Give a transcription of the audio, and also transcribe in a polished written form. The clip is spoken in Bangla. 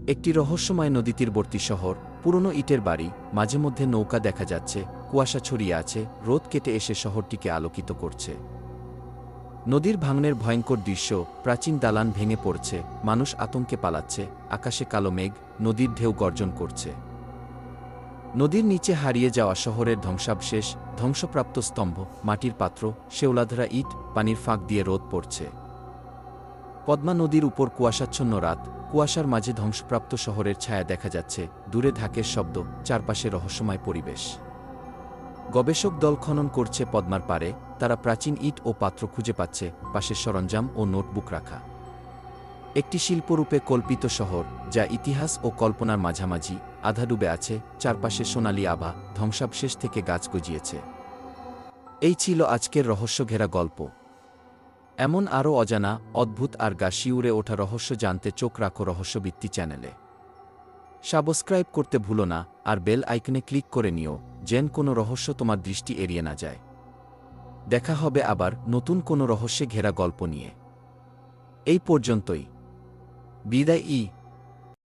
একটি রহস্যময় নদীতীরবর্তী শহর, পুরনো ইটের বাড়ি, মাঝে মধ্যে নৌকা দেখা যাচ্ছে, কুয়াশা ছড়িয়ে আছে, রোদ কেটে এসে শহরটিকে আলোকিত করছে। নদীর ভাঙনের ভয়ঙ্কর দৃশ্য, প্রাচীন দালান ভেঙে পড়ছে, মানুষ আতঙ্কে পালাচ্ছে, আকাশে কালো মেঘ, নদীর ঢেউ গর্জন করছে। নদীর নিচে হারিয়ে যাওয়া শহরের ধ্বংসাবশেষ, ধ্বংসপ্রাপ্ত স্তম্ভ, মাটির পাত্র, শেওলাধরা ইট, পানির ফাঁক দিয়ে রোদ পড়ছে। পদ্মা নদীর উপর কুয়াশাচ্ছন্ন রাত, কুয়াশার মাঝে ধ্বংসপ্রাপ্ত শহরের ছায়া দেখা যাচ্ছে, দূরে ঢাকের শব্দ, চারপাশে রহস্যময় পরিবেশ। গবেষক দল খনন করছে পদ্মার পাড়ে, তারা প্রাচীন ইট ও পাত্র খুঁজে পাচ্ছে, পাশের সরঞ্জাম ও নোটবুক রাখা। একটি শিল্পরূপে কল্পিত শহর, যা ইতিহাস ও কল্পনার মাঝামাঝি, আধা ডুবে আছে, চারপাশে সোনালি আভা, ধ্বংসাবশেষ থেকে গাছ গজিয়েছে। এই ছিল আজকের রহস্যঘেরা গল্প। এমন আরও অজানা, অদ্ভুত আর গা শিউরে ওঠা রহস্য জানতে চোখ রাখো রহস্যবৃত্তি চ্যানেলে। সাবস্ক্রাইব করতে ভুলো না, আর বেল আইকনে ক্লিক করে নিও, যেন কোনো রহস্য তোমার দৃষ্টি এড়িয়ে না যায়। দেখা হবে আবার নতুন কোনো রহস্যে ঘেরা গল্প নিয়ে। এই পর্যন্তই। বিদায়।